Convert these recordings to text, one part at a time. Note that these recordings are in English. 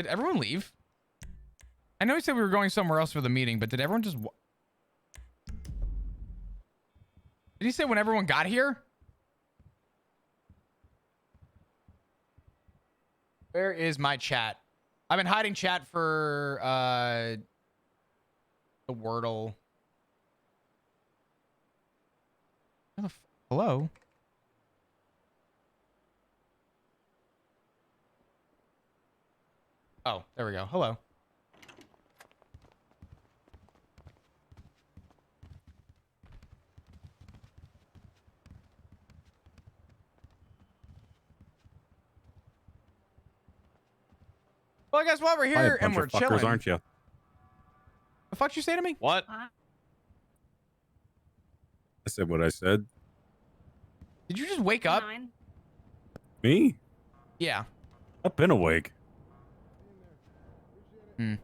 Did everyone leave? I know he said we were going somewhere else for the meeting, but did everyone just... Did he say when everyone got here? Where is my chat? I've been hiding chat for the Wordle. Hello? Oh, there we go. Hello. Well, I guess while we're here and we're chilling, aren't you? the fuck you say to me? What? I said what I said. Did you just wake up? Me? Yeah. I've been awake. Hmm.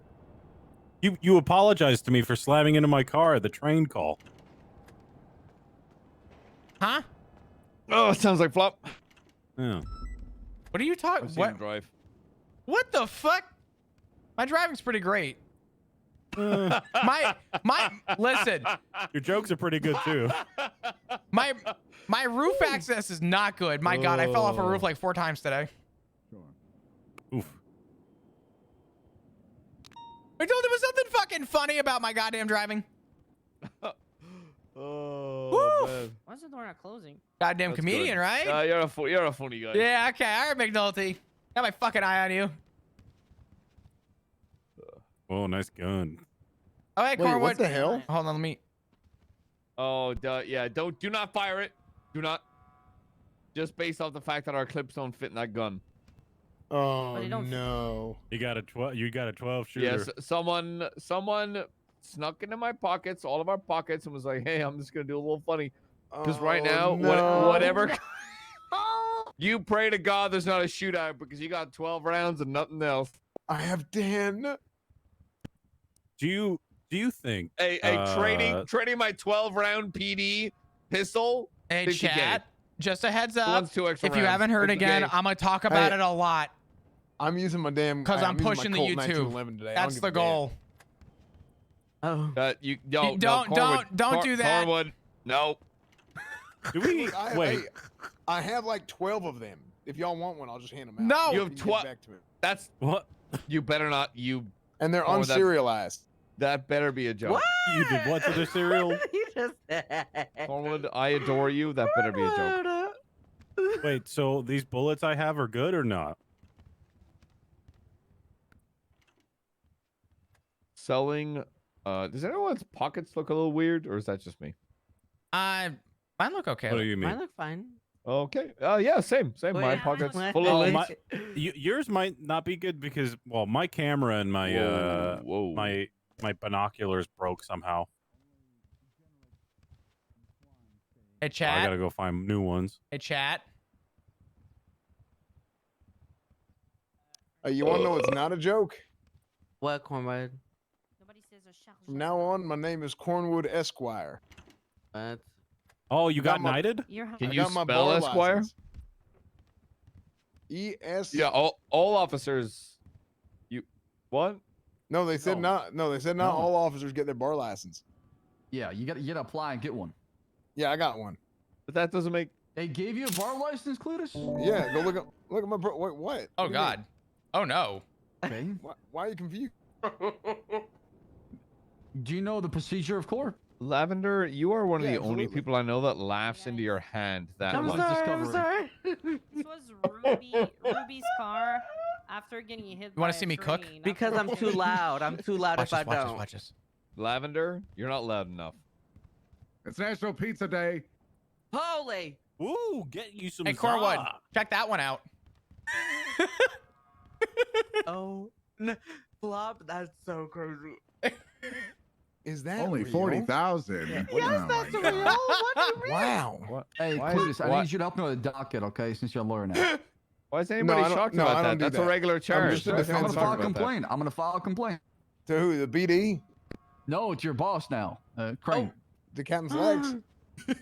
You apologized to me for slamming into my car at the train call. Huh? Oh, it sounds like flop. Yeah. What are you talking? What? Drive. What the fuck? My driving's pretty great. Listen. Your jokes are pretty good too. My roof access is not good. My God, I fell off a roof like 4 times today. Oof. I told there was something fucking funny about my goddamn driving. Oh, man. Why is the door not closing? Goddamn That's comedian, good. right? You're a funny guy. Yeah, okay. All right, McNulty. Got my fucking eye on you. Oh, nice gun. Oh, hey, Wait, Cornwood. what the hell? Hold on, let me... Oh, yeah. Do not fire it. Do not. Just based off the fact that our clips don't fit in that gun. Oh But they don't- no. You got a 12 shooter. Yes, someone snuck into my pockets, all of our pockets, and was like, "Hey, I'm just gonna do a little funny." Because right now, whatever. You pray to God there's not a shootout because you got 12 rounds and nothing else. I have 10. Do you think? Hey, trading my 12-round PD pistol. Hey, 50K. chat. Just a heads up. One's 2 extra If you rounds, haven't heard 50K. again, I'm going to talk about it a lot. I'm using my damn... Because I'm using my pushing the Colt YouTube. 1911 today. I don't That's give the a damn. goal. Oh. Don't do that. Cornwood, no. Do we? Look, Wait. I have like 12 of them. If y'all want one, I'll just hand them out. No. You have can get 12. back to me. That's What? you better not. And they're Or that- unserialized. That better be a joke. What? You did what to the cereal? You just Cornwood, I adore you. That better be a joke. Wait, so these bullets I have are good or not? Selling. Does anyone's pockets look a little weird, or is that just me? Mine look okay. What do you mean? Mine look fine. Okay. Yeah, same. Oh, My yeah. pockets Oh, full of my- links. Yours might not be good because, well, my camera and my Whoa. my binoculars broke somehow. Hey, I chat. gotta go find new ones. Hey, chat. You want to know it's not a joke? What, Cornwood? From now on, my name is Cornwood Esquire. What? Oh, you got got my- knighted? Can I you got my spell bar Esquire? license. E-S... Yeah, all officers. You what? No, they said No. not. No, they said not No. all officers get their bar license. Yeah, you gotta apply and get one. Yeah, I got one. But that doesn't make. They gave you a bar license, Cletus? Yeah, go look at my bro. Wait, what? Oh, What do you God. Oh, no. Okay. mean? Why are you confused? Do you know the procedure of court? Lavender, you are one of Yeah, the only absolutely. people I know that laughs into your hand that I'm much. sorry. I'm sorry. This was Ruby's car after getting hit. You wanna by a see me cook? train Because after I'm too loud. I'm too loud Watch if I this, watch this, don't. watch this. Lavender, you're not loud enough. It's National Pizza Day. Holy! Ooh, get you some. Hey, Cornwood, za. check that one out. Oh, flop. That's so crazy. Is that Only real? 40,000. Yes, that's real. What do you mean? Wow. What? Hey, Why Cletus, is- I why- need you to help me with the docket, okay? Since you're a lawyer now. Why is anybody I don't- shocked no, I about don't that? do That's that. a regular charge. just a I'm defense gonna file a lawyer about complaint. I'm gonna file a complaint. To who? The BD? No, it's your boss now, Crane. The captain's legs? You're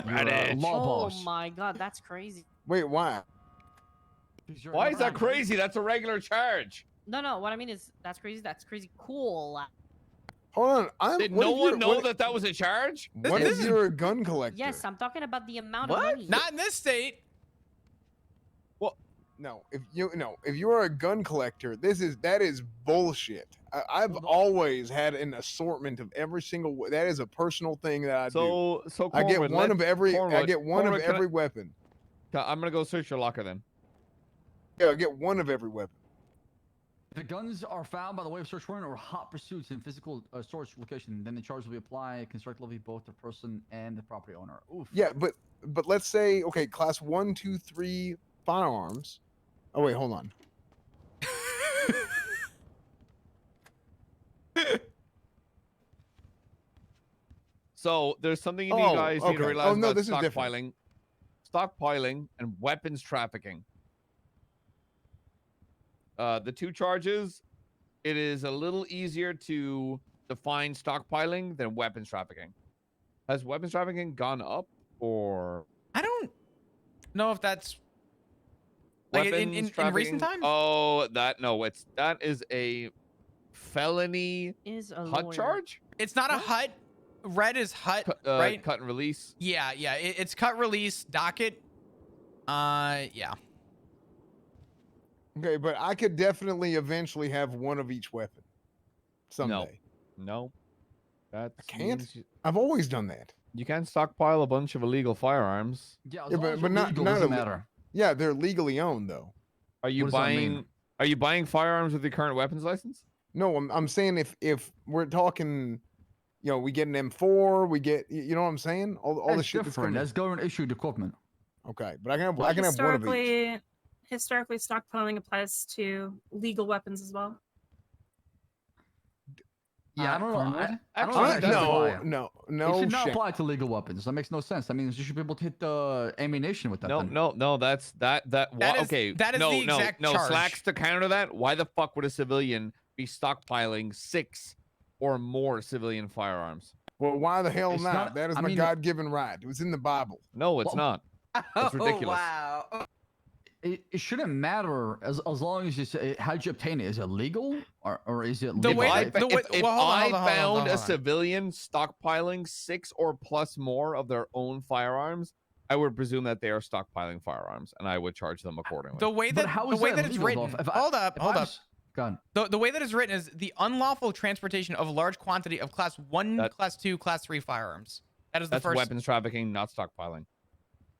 a law Oh boss. my God, that's crazy. Wait, why? Because you're Why an is that attorney. crazy? That's a regular charge. No. What I mean is that's crazy. That's crazy cool. Hold on. Did no one know that that was a charge? What if you're a gun collector? Yes, I'm talking about the amount What? of money. Not in this state. No, if you're a gun collector, that is bullshit. I've always had an assortment of every single. That is a personal thing that I do. So I get Cornwood, one of every. I Cornwood, get one of Cornwood, can every weapon. I'm gonna go search your locker then. Yeah, I get one of every weapon. If the guns are found by the way of search warrant or hot pursuits in physical storage location, then the charge will be applied constructively both the person and the property owner. Oof. Yeah, but let's say class 1, 2, 3 firearms. Oh wait, hold on. So there's something you guys need to realize no, about this is different. stockpiling and weapons trafficking. The two charges, it is a little easier to define stockpiling than weapons trafficking. Has weapons trafficking gone up or? I don't know if that's like in recent times. Oh, that is a felony Is a HUT lawyer. charge. It's not a HUT. Red is HUT, right? Cut and release. Yeah. It's cut, release, docket. Yeah. Okay, but I could definitely eventually have one of each weapon. Someday. No. That I can't. I've always done that. You can't stockpile a bunch of illegal firearms. Yeah, Yeah, but not doesn't matter. Yeah, they're legally owned though. Are you What does that mean? buying? Are you buying firearms with your current weapons license? No, I'm saying if we're talking, we get an M4, we get, you know what I'm saying? All the That's shit that's different. coming. That's government issued equipment. Okay, but I can have one of each. Historically, stockpiling applies to legal weapons as well. Yeah, I don't know. I don't Actually, know. if that's apply. No. It should not shit. apply to legal weapons. That makes no sense. I mean, you should be able to hit the ammunition with that. then. No. That's that. That is- Okay. that is no, the exact no. charge. Slacks to counter that. Why the fuck would a civilian be stockpiling 6 or more civilian firearms? Well, why the hell It's not? not- That is I my mean- God-given right. It was in the Bible. No, it's Well- not. That's ridiculous. Wow. It shouldn't matter as long as you say how'd you obtain it? Is it legal or is it The legal? way- right? If well, hold on, I hold on, hold on, found hold a on. civilian stockpiling 6 or plus more of their own firearms, I would presume that they are stockpiling firearms, and I would charge them accordingly. The way But that how the is way that that it's legal, written. though? If I- Hold up. God. The way that it's written is the unlawful transportation of large quantity of class 1, That- class 2, class 3 firearms. That is the That's first. weapons trafficking, not stockpiling.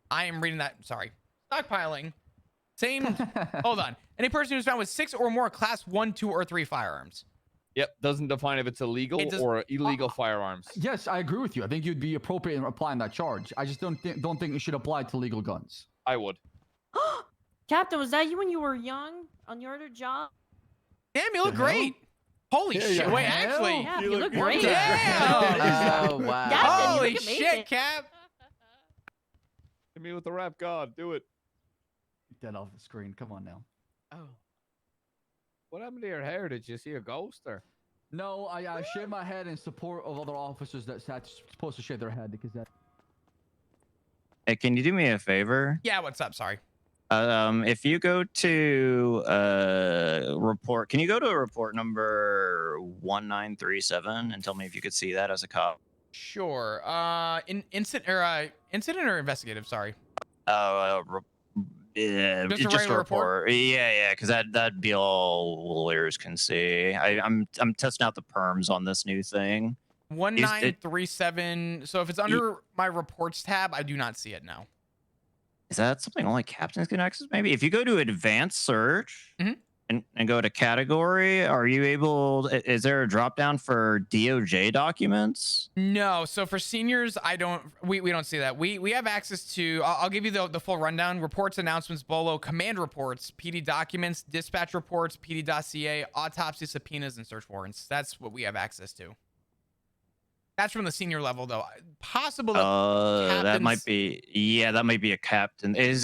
I am reading that. Sorry. Stockpiling. Same. Hold on. Any person who's found with 6 or more class 1, 2, or 3 firearms. Yep, doesn't define if it's illegal It does- or illegal firearms. Yes, I agree with you. I think you'd be appropriate in applying that charge. I just don't think it should apply to legal guns. I would. Captain, was that you when you were young on your other job? Damn, you look The hell? great. Holy Yeah, shit. yeah. Wait, Hell? actually. Yeah, You you look look great. Damn. Oh wow. Captain, you Holy look amazing. shit, Cap. Hit me with the rap god. Do it. Get that off the screen. Come on now. Oh. What happened to your hair? Did you see a ghost or? No, I shaved my head in support of other officers that supposed to shave their head because that. Hey, can you do me a favor? Yeah, what's up? Sorry. If you go to report, can you go to report number 1937 and tell me if you could see that as a cop? Sure. Incident or investigative? Sorry. Yeah, Just a just a regular report? report. Yeah, because that'd be all lawyers can see. I'm testing out the perms on this new thing. 1937. So if it's under my reports tab, I do not see it now. Is that something only captains can access? Maybe if you go to advanced search and go to category, are you able? Is there a drop down for DOJ documents? No. So for seniors, we don't see that. We have access to. I'll give you the full rundown: reports, announcements, bolo, command reports, PD documents, dispatch reports, PD dossier, autopsy, subpoenas, and search warrants. That's what we have access to. That's from the senior level, though. Possible. That might be. Yeah, that might be a captain. Is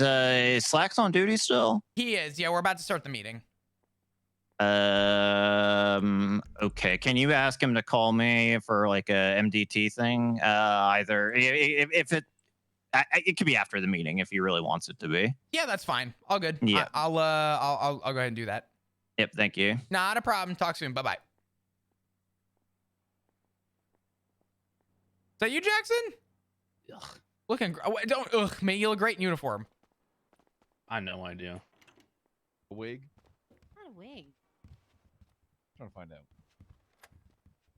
Slacks on duty still? He is. Yeah, we're about to start the meeting. Okay. Can you ask him to call me for like a MDT thing? Either if it could be after the meeting if he really wants it to be. Yeah, that's fine. All good. Yeah. I'll go ahead and do that. Yep, thank you. Not a problem. Talk soon. Bye-bye. Is that you, Jackson? Ugh. Looking, don't, ugh, man, you look great in uniform. I have no idea. A wig? Not a wig. Trying to find out.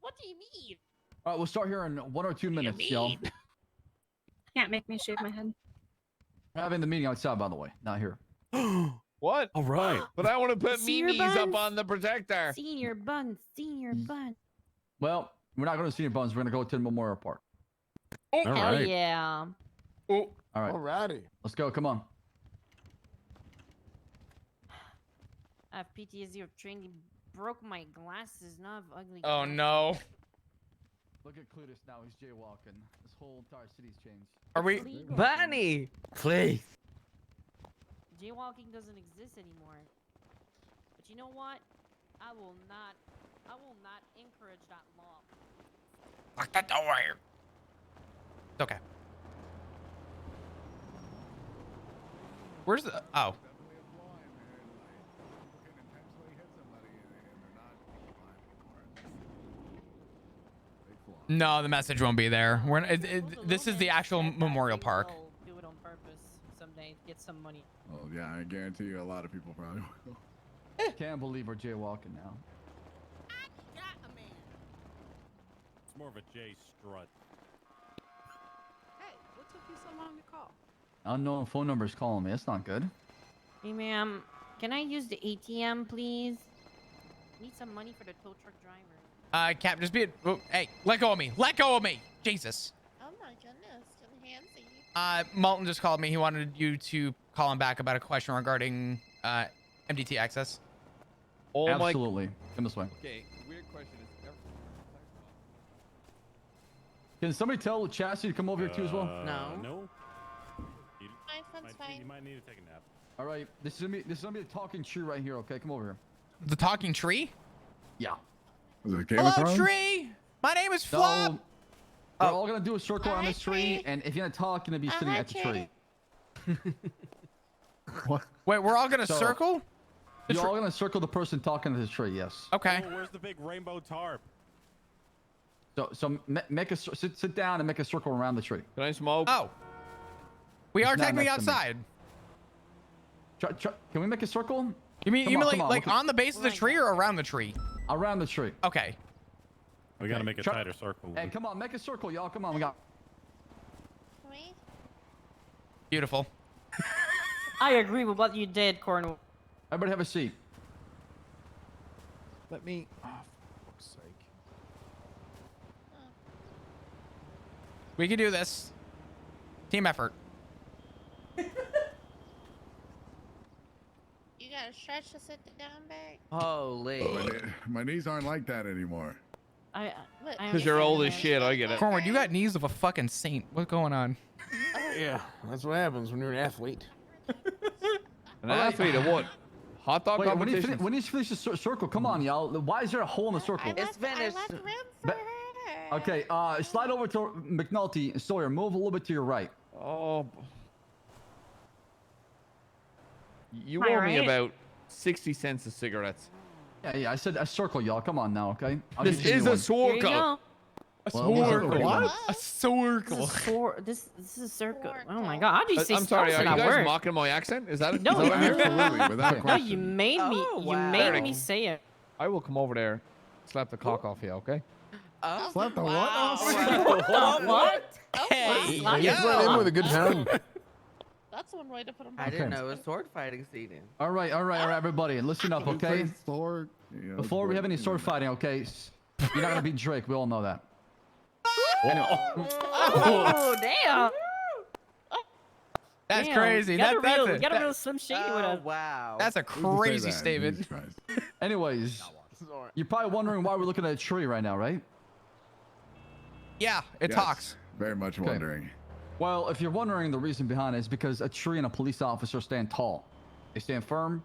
What do you mean? All right, we'll start here in 1 or 2 minutes, y'all. Can't make me shave my head. We're having the meeting outside, by the way, not here. What? All right. But I want to put See your memes up buns? on the protector. Senior bun. Senior bun. Well, we're not going to see your buns. We're going to go to the Memorial Park. Oh, All Hell right. yeah. oh. All right, Alrighty. let's go. Come on. I have PTSD of training. Broke my glasses. Now I have ugly. Oh, glasses. no. Look at Cletus now. He's jaywalking. This whole entire city's changed. Are we? It's legal. Bunny, please. Jaywalking doesn't exist anymore. But you know what? I will not encourage that law. Lock that door. It's okay. Where's the? Oh. Definitely a flaw in there. Like, people can intentionally hit somebody and they're not blind anymore. Big flaw. No, the message won't be there. We're. This is the actual Said that Memorial they Park. will do it on purpose someday. Get some money. Oh yeah, I guarantee you a lot of people probably will. Can't believe we're jaywalking now. It's more of a J strut. Hey, what took you so long to call? Unknown phone numbers calling me. That's not good. Hey, ma'am. Can I use the ATM, please? Need some money for the tow truck driver. Cap, just be it. Oh, hey, let go of me. Let go of me. Jesus. Oh my goodness, to the handsy. Malton just called me. He wanted you to call him back about a question regarding MDT access. Oh my. Absolutely. Come this way. Okay, weird question. Is Can somebody tell Chastity to come over here too as well? No. No. You My phone's fine. you might need to take a nap. All right. This is gonna be a talking tree right here. Okay, come over here. The talking tree? Yeah. Was it Game of Hello, Thrones? tree. My name is So Flop. we're all gonna do a circle Hi, around this tree, tree. and if you're gonna talk, you're gonna be sitting hi, at the tree. What? Wait, we're all gonna So- circle? You're all gonna circle the person talking to the tree. Yes. Okay. Oh, where's the big rainbow tarp? So make a sit down and make a circle around the tree. Can I smoke? Oh. We It's are not technically next to me. outside. Can we make a circle? You mean Come you on, mean come on, like look at- on the base of the tree or around the tree? Around the tree. Okay. We gotta make a Try- tighter circle. Hey, come on, make a circle, y'all. Come on, we got. Wait. Beautiful. I agree with what you did, Cornwall. Everybody have a seat. Let me. Oh, for fuck's sake. We can do this. Team effort. You gotta stretch to sit down back. Holy. My knees aren't like that anymore. I What? I Because you're old as understand. shit. I get it. Cornwood, you got knees of a fucking saint. What's going on? Yeah, that's what happens when you're an athlete. An athlete of what? Hot dog Wait, competition. when you finish the circle, come on, y'all. Why is there a hole in the circle? I finished. left room for But- her. Okay, slide over to McNulty and Sawyer. Move a little bit to your right. Oh. You Am I owe me right? about 60 cents of cigarettes. Yeah, I said a circle, y'all. Come on now, okay? I'll This give you is one. a Here you circle. go. A Well, what's circle. it- What? A circle. This is a circle. Oh my Circle. god, how do you say I'm sorry, are stuff you that guys word? mocking my accent? Is that No, is that what I hear? Absolutely, without Okay. No, question. you made me. Oh, You wow. made me say it. I will come over there, slap the cock off you, okay? Oh, Slap the what? wow. Oh, What? Hey, Wow. You just went in with a good time. That's one way to put them I didn't know it was sword fighting season. All right, everybody, listen up, okay? Sword, you know, Before we have any sword fighting, okay? You're not gonna beat Drake. We all know that. Oh damn! That's Damn, crazy. You got That's a real Slim Shady with Oh, us. wow. that's a Who'd you say crazy that? statement. Jesus Christ. Anyways, you're probably wondering why we're looking at a tree right now, right? Yeah, it Yes, talks. Very much wondering. Well, if you're wondering, the reason behind it is because a tree and a police officer stand tall. They stand firm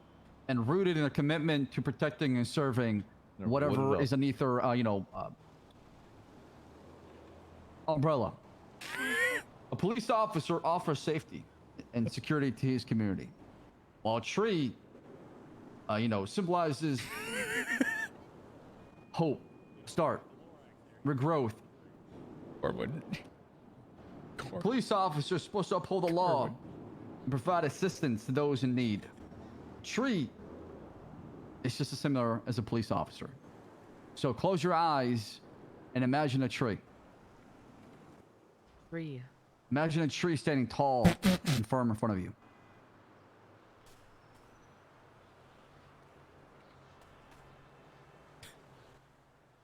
and rooted in a commitment to protecting and serving They're whatever wooden is underneath their, umbrella. A police officer offers safety and security to his community, while a tree You know, symbolizes hope, start, regrowth. Corwood. Police officers supposed to uphold the law and provide assistance to those in need. Tree is just as similar as a police officer. So close your eyes and imagine a tree. Tree. Imagine a tree standing tall and firm in front of you.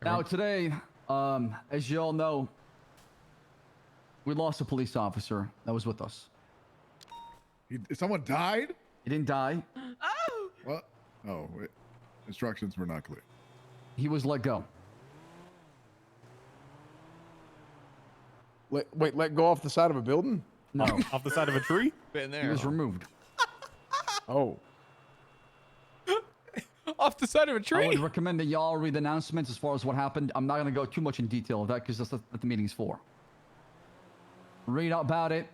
Now today, as you all know, we lost a police officer that was with us. Someone died? He didn't die. Oh! What? Oh, wait. Instructions were not clear. He was let go. Let go off the side of a building? No. Off the side of a tree? Been there. He was removed. Oh. Off the side of a I tree. would recommend that y'all read the announcements as far as what happened. I'm not going to go too much in detail of that because that's what the meeting's for. Read about it.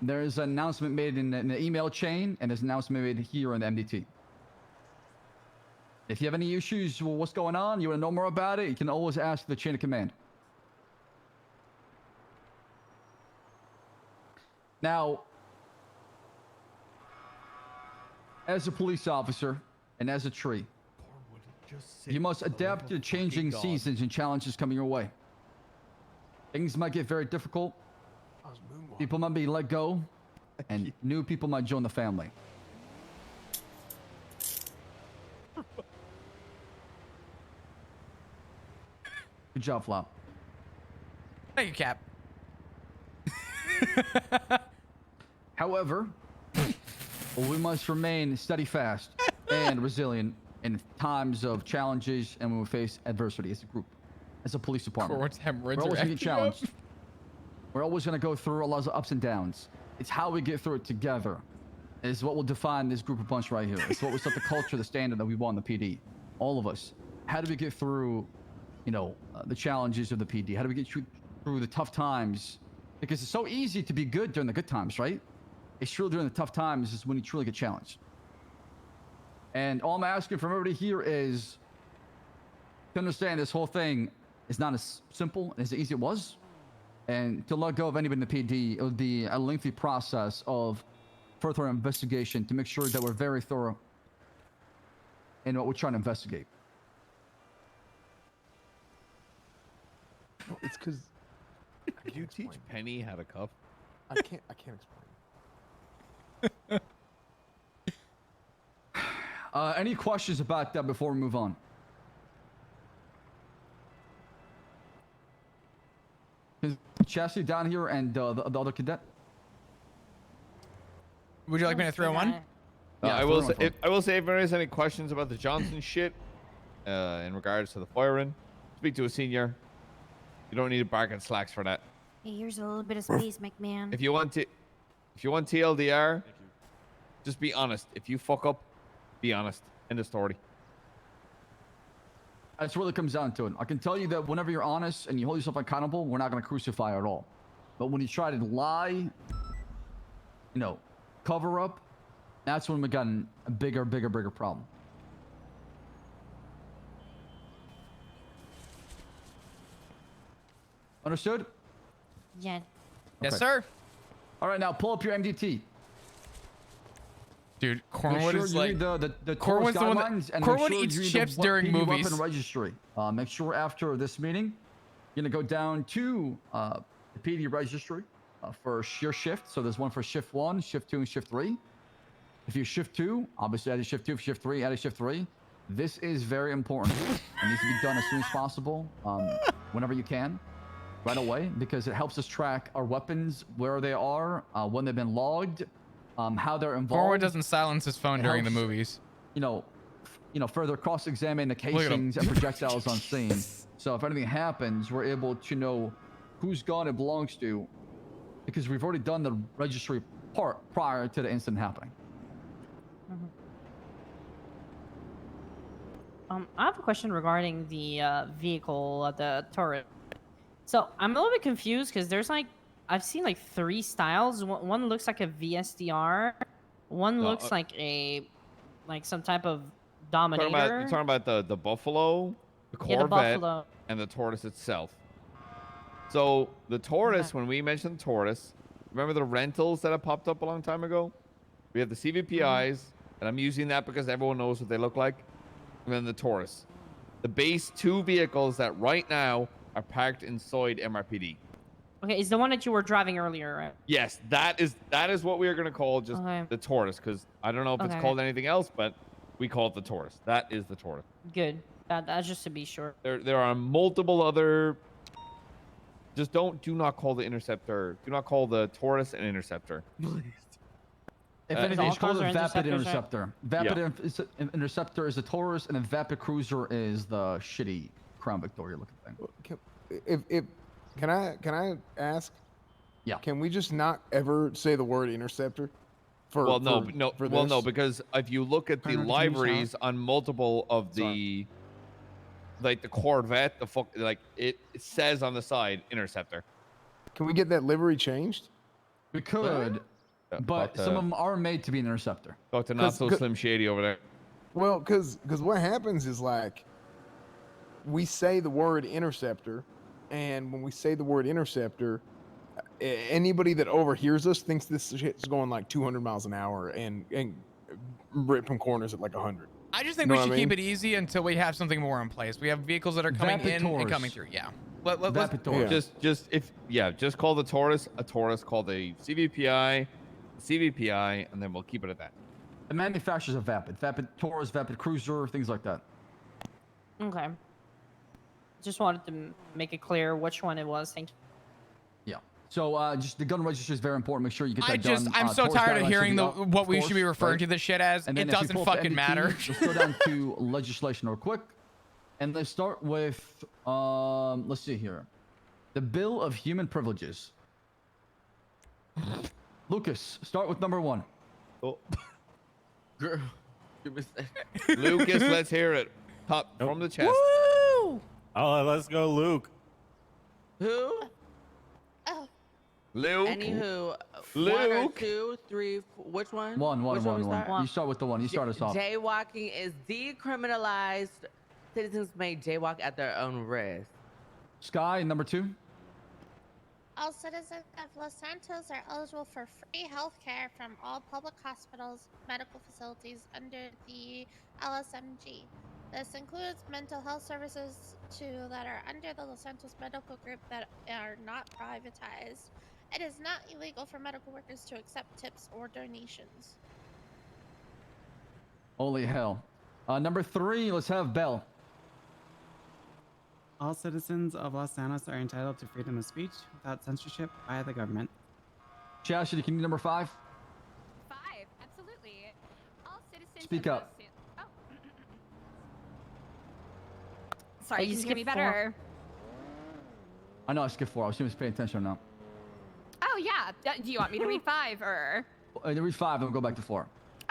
There's an announcement made in the email chain, and there's an announcement made here in the MDT. If you have any issues with what's going on, you want to know more about it, you can always ask the chain of command. Now, as a police officer and as a tree, you must adapt to changing seasons and challenges coming your way. Things might get very difficult. People might be let go, and new people might join the family. Good job, Flop. Thank you, Cap. However, we must remain steadfast and resilient in times of challenges and when we face adversity as a group, as a police department. Corwood's hemorrhoids We're always are going to get acting up. challenged. We're always going to go through a lot of ups and downs. It's how we get through it together is what will define this group of bunch right here. It's what will set the culture, the standard that we want in the PD. All of us. How do we get through, you know, the challenges of the PD? How do we get through the tough times? Because it's so easy to be good during the good times, right? It's truly during the tough times is when you truly get challenged. And all I'm asking from everybody here is to understand this whole thing is not as simple and as easy as it was. And to let go of anybody in the PD, it would be a lengthy process of further investigation to make sure that we're very thorough in what we're trying to investigate. It's because Did you teach Penny how to cuff? I can't explain. Any questions about that before we move on? Is Chassis down here and the other cadet? Would you like me to throw one? Yeah, I will say. I will say, if there is any questions about the Johnson shit, in regards to the firing, speak to a senior. You don't need to bark and slacks for that. Hey, here's a little bit of space, McMahon. If you want TLDR, just be honest. If you fuck up, be honest. End of story. That's what it comes down to it. I can tell you that whenever you're honest and you hold yourself accountable, we're not going to crucify you at all. But when you try to lie, you know, cover up, that's when we got a bigger problem. Understood? Yeah. Yes, Okay. sir. All right, now pull up your MDT. Dude, Make Cornwood sure is you like read the Cornwood's the one that- guidelines and Cornwood make sure eats you read chips the during PD movies. Weapon registry. Make sure after this meeting, you're gonna go down to the PD registry for your shift. So there's one for shift 1, shift 2, and shift 3. If you shift 2, obviously add a shift 2. If shift 3, add a shift 3. This is very important. It needs to be done as soon as possible, whenever you can, right away, because it helps us track our weapons, where they are, when they've been logged, how they're involved. Cornwood doesn't silence his phone It during the helps, movies. You know, further cross-examine the at him. casings and projectiles on scene. So if anything happens, we're able to know whose gun it belongs to, because we've already done the registry part prior to the incident happening. I have a question regarding the vehicle, the turret. So I'm a little bit confused because there's like, I've seen like 3 styles. One looks like a VSDR. One looks like some type of Dominator. You're talking about the Buffalo, the Yeah, the Corvette, Buffalo. and the Taurus itself. So the Taurus, when we mentioned the Taurus, remember the rentals that have popped up a long time ago? We have the CVPIs, and I'm using that because everyone knows what they look like, and then the Taurus. The base 2 vehicles that right now are parked inside MRPD. Okay, it's the one that you were driving earlier, right? Yes, that is what we are going to call just the Taurus, because I don't know if it's called anything else, but we call it the Taurus. That is the Taurus. Good. That's just to be sure. There are multiple other. Just do not call the Interceptor. Do not call the Taurus an Interceptor. If anything, just call it a Vapid Interceptor. Vapid Interceptor is the Taurus, and then Vapid Cruiser is the shitty Crown Victoria looking thing. Can I ask? Yeah. Can we just not ever say the word interceptor? No, because if you look at the liveries on multiple of the, like the Corvette, it says on the side Interceptor. Can we get that livery changed? We could, but some of them are made to be an Interceptor. Talk to Not So Slim Shady over there. Well, because what happens is like we say the word interceptor. And when we say the word interceptor, anybody that overhears us thinks this shit's going like 200 miles an hour and ripping corners at like 100. I just think we should keep it easy until we have something more in place. We have vehicles that are coming in and coming through. Yeah. Just call the Taurus a Taurus. Call the CVPI a CVPI, and then we'll keep it at that. The manufacturers of Vapid Taurus, Vapid Cruiser, things like that. Okay. Just wanted to make it clear which one it was. Thank you. Yeah. So just the gun registry is very important. Make sure you get that done. I'm so tired of hearing what we should be referring to this shit as. It doesn't fucking matter. Let's go down to legislation real quick. And let's start with, let's see here. The Bill of Human Privileges. Lucas, start with number 1. Oh. Girl. Lucas, let's hear it. Top from the chest. Woo! Oh, let's go, Luke. Who? Oh. Luke. Anywho, Luke. 1 or 2, 3, which one? One. Which one. You start with the one. You start us off. Jaywalking is decriminalized. Citizens may jaywalk at their own risk. Sky, number 2. All citizens of Los Santos are eligible for free health care from all public hospitals, medical facilities under the LSMG. This includes mental health services that are under the Los Santos Medical Group that are not privatized. It is not illegal for medical workers to accept tips or donations. Holy hell. Number 3, let's have Bell. All citizens of Los Santos are entitled to freedom of speech without censorship by the government. Chastity, can you number 5? 5, absolutely. All citizens. Speak up. Sorry, can you hear me better? I know I skipped 4. I was just paying attention now. Oh yeah. Do you want me to read 5 or? Read 5 and we'll go back to 4.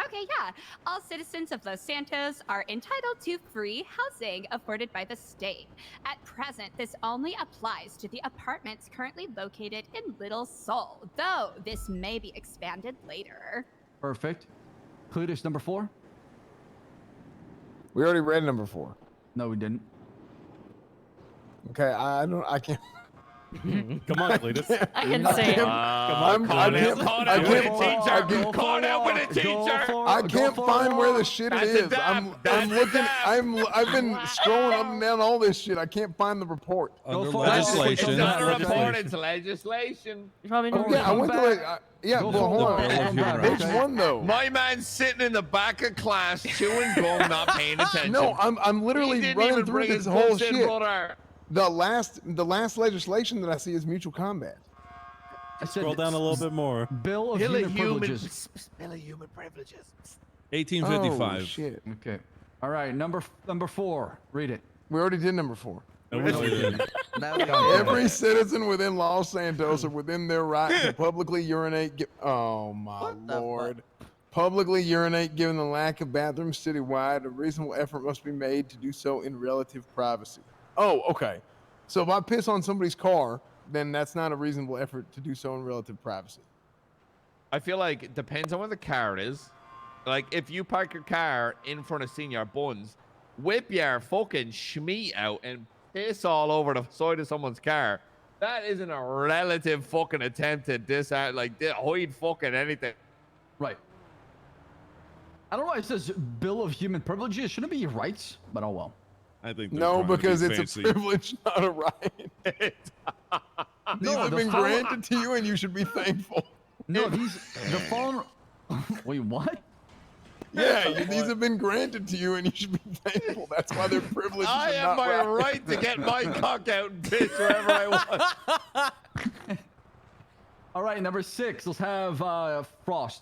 Okay, yeah. All citizens of Los Santos are entitled to free housing afforded by the state. At present, this only applies to the apartments currently located in Little Seoul, though this may be expanded later. Perfect. Cletus, number 4. We already read number 4. No, we didn't. Okay, I can't. Come on, Cletus. I can say it. Caught out with a teacher. I can't find where the shit it is. I'm looking. I've been scrolling up and down all this shit. I can't find the report. Under legislation. It's not a report. legislation. It's legislation. You probably know. Yeah, I went to like. Yeah, Go well, hold forward. on. Bill of Human Which Rights. one though? My man's sitting in the back of class chewing gum, not paying attention. No, I'm literally He didn't running even through bring this his whole books in, shit. brother. The last legislation that I see is mutual combat. I said Scroll down a little bit more. Bill of Human Privileges. Bill of Human Privileges. 1855. Oh, shit. Okay. All right, number 4. Read it. We already did number 4. No, we didn't. Every citizen within Los Santos are within their right to publicly urinate. Oh my lord. Publicly urinate given the lack of bathrooms citywide. A reasonable effort must be made to do so in relative privacy. Oh, okay. So if I piss on somebody's car, then that's not a reasonable effort to do so in relative privacy. I feel like it depends on where the car is. Like, if you park your car in front of Senior Buns, whip your fucking schmeat out and piss all over the side of someone's car, that isn't a relative fucking attempt to hide fucking anything. Right. I don't know why it says Bill of Human Privileges. Shouldn't it be rights? But oh well. I think they're No, trying to be because it's fancy. a privilege, not a right. These have been granted to you, and you should be thankful. No, the phone. Wait, what? Yeah, these have been granted to you, and you should be thankful. That's why they're privileged. I and have not my right. right to get my cock out and piss wherever I want. All right, number 6. Let's have Frost.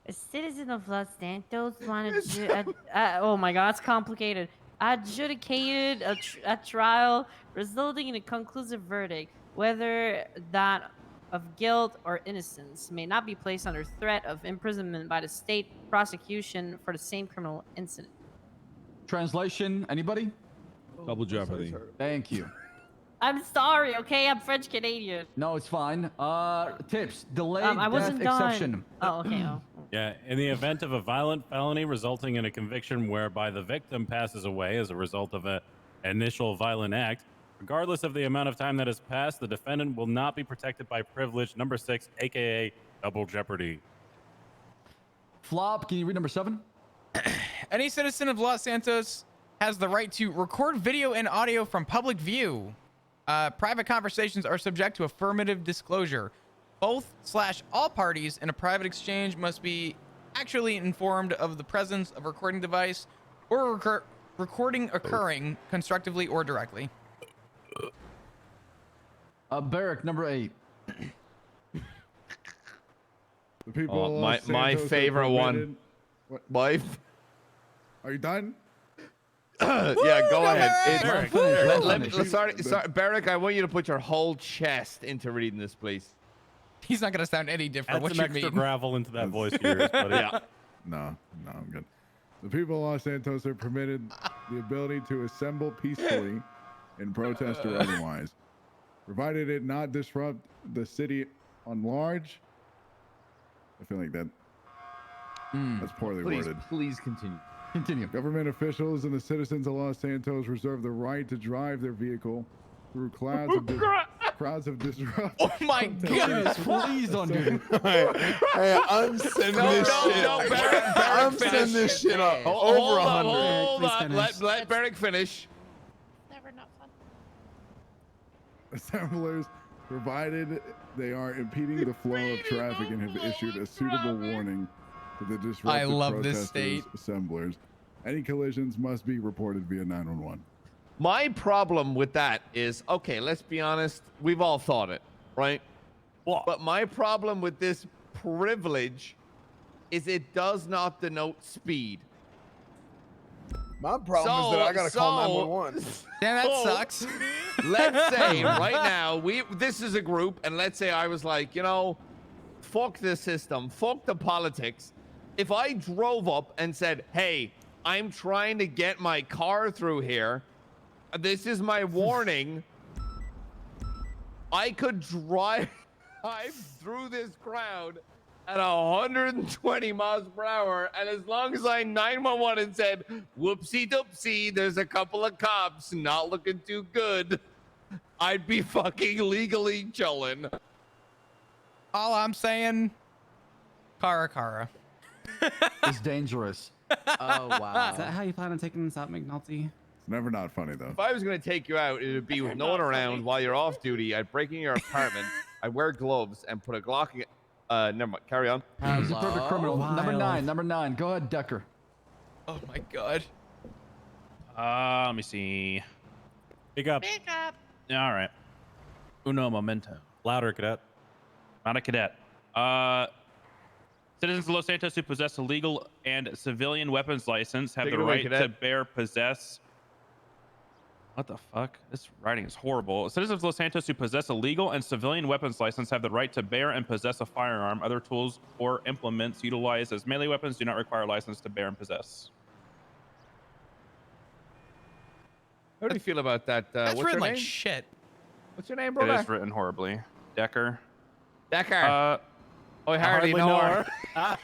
A citizen of Los Santos wanted to, oh my god, it's complicated. Adjudicated a trial resulting in a conclusive verdict, whether that of guilt or innocence, may not be placed under threat of imprisonment by the state prosecution for the same criminal incident. Translation, anybody? Double jeopardy. Thank you. I'm sorry, okay? I'm French Canadian. No, it's fine. Tips. Delayed I wasn't death done. exception. Oh, okay. Oh. Yeah, in the event of a violent felony resulting in a conviction whereby the victim passes away as a result of an initial violent act, regardless of the amount of time that has passed, the defendant will not be protected by privilege. Number 6, aka double jeopardy. Flop, can you read number 7? Any citizen of Los Santos has the right to record video and audio from public view. Private conversations are subject to affirmative disclosure. Both/all parties in a private exchange must be actually informed of the presence of a recording device or recording occurring constructively or directly. Barrack, number 8. The people of Los my Santos are favorite one. permitted- What? Wife. Are you done? Yeah, go ahead. Barrack. Sorry, Barrack, I want you to put your whole chest into reading this, please. He's not gonna sound any different. Add What some you extra mean? gravel into that voice of yours, buddy. Yeah. No, I'm good. The people of Los Santos are permitted the ability to assemble peacefully in protest or otherwise, provided it not disrupt the city on large. I feel like that's poorly worded. Please continue. Continue. Government officials and the citizens of Los Santos reserve the right to drive their vehicle through clouds of disrupt. Oh my god! Please don't do this. Hey, I'm sending this shit. I'm sending this shit up over 100. Hold on. finish. Let Barrack finish. Never not fun. Assemblers, provided they are impeding the flow of traffic and have issued a suitable warning to the disruptive I love this protesters, state. assemblers. Any collisions must be reported via 911. My problem with that is, okay, let's be honest. We've all thought it, right? But my problem with this privilege is it does not denote speed. My problem is that I gotta call 911. Yeah, that sucks. Let's say right now this is a group, and let's say I was like, fuck this system, fuck the politics. If I drove up and said, hey, I'm trying to get my car through here, this is my warning, I could drive through this crowd at 120 miles per hour, and as long as I 911 and said, whoopsie doopsie, there's a couple of cops not looking too good, I'd be fucking legally chilling. All I'm saying, Kara. It's dangerous. Oh, wow. Is that how you plan on taking this out, McNulty? It's never not funny, though. If I was going to take you out, it would be with no one around while you're off duty. I'd break in your apartment, I'd wear gloves, and put a Glock in. Never mind. Carry on. He's a perfect criminal. Wild. Number 9. Go ahead, Decker. Oh my god. Let me see. Pick up. Pick up. All right. Uno momento. Louder, cadet. Not a cadet. Citizens of Los Santos who possess a legal and civilian weapons license have Take the it away, right to cadet. bear, possess. What the fuck? This writing is horrible. Citizens of Los Santos who possess a legal and civilian weapons license have the right to bear and possess a firearm. Other tools or implements utilized as melee weapons do not require a license to bear and possess. How do you feel about that? That's What's written your like name? shit. What's your name, It brother? is written horribly. Decker. Decker. Oh, I hardly know her. That's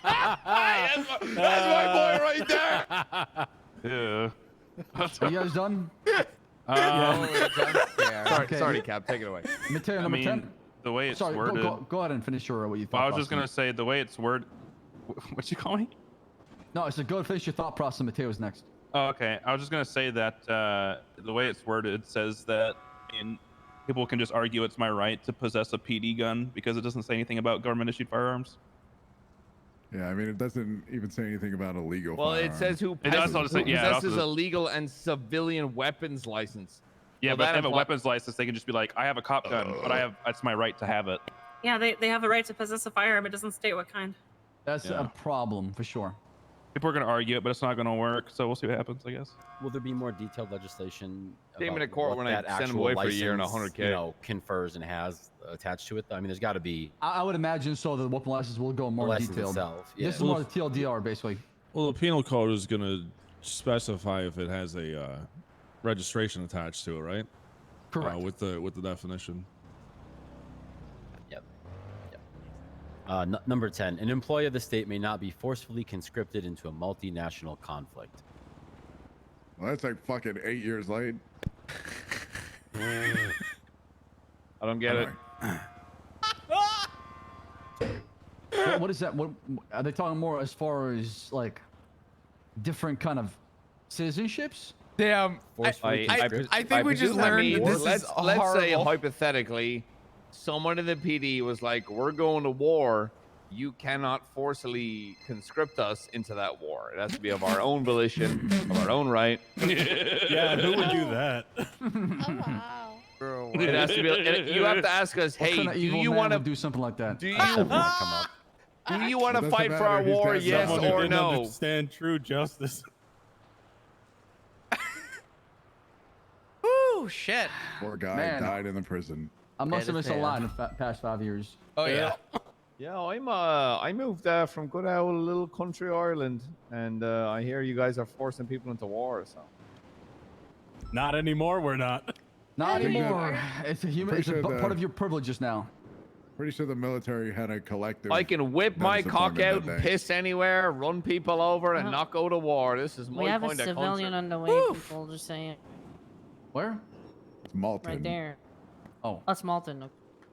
my boy right there. Yeah. Are you guys done? Sorry, Cap. Take it away. Mateo, I number mean, 10. the way it's Sorry, worded. go ahead and finish your what you thought. Well, I was just gonna say the way it's worded. What'd you call me? No, I said go and finish your thought process. Mateo's next. Oh, okay. I was just gonna say that the way it's worded says that people can just argue it's my right to possess a PD gun because it doesn't say anything about government-issued firearms. Yeah, I mean, it doesn't even say anything about illegal. Well, it firearms. says who It does also say- yeah, it also possesses does- a legal and civilian weapons license. Yeah, So but if that they have a impli- weapons license, they can just be like, I have a cop gun, but it's my right to have it. Yeah, they have a right to possess a firearm. It doesn't state what kind. That's Yeah. a problem for sure. People are gonna argue it, but it's not gonna work. So we'll see what happens, I guess. Will there be more detailed legislation? Take me about to court what when I that send 'em actual away for a year and license, 100K. You know, confers and has attached to it. I mean, there's got to be I would imagine so. The weapon license will go more license detailed. itself, This is yeah. more the TLDR, basically. Well, the penal code is going to specify if it has a registration attached to it, right? Correct. With the definition. Yep. Number 10. An employee of the state may not be forcefully conscripted into a multinational conflict. Well, that's like fucking 8 years late. I don't get it. What is that? What are they talking more as far as like different kind of citizenships? Damn. I think we just learned that this let's is let's say horrible. hypothetically, someone in the PD was like, "We're going to war. You cannot forcibly conscript us into that war. It has to be of our own volition, of our own right." Yeah, who would do that? Wow. It has to be. You have to ask us, What "Hey, kind of do evil you man want to would do something like that? do you Come up. do you want to Doesn't fight for matter, our he's war? dead. Yes Someone who or didn't no?" understand true justice. Ooh, shit. Poor guy Man. died in the prison. I must have That is missed a fair. lot in the past 5 years. Oh yeah. Yeah, I moved from good old little country Ireland, and I hear you guys are forcing people into war. So Not anymore. We're not. Not Pretty anymore. It's a human. It's a Pretty sure part the- of your privileges now. Pretty sure the military had a collective. I can whip my cock disappointment out that and day. piss anywhere, run people over, and Uh-huh. not go to war. This is We my have a kind of civilian country. on the way, people. Just saying. Where? It's Malton. Right there. Oh. That's Malton.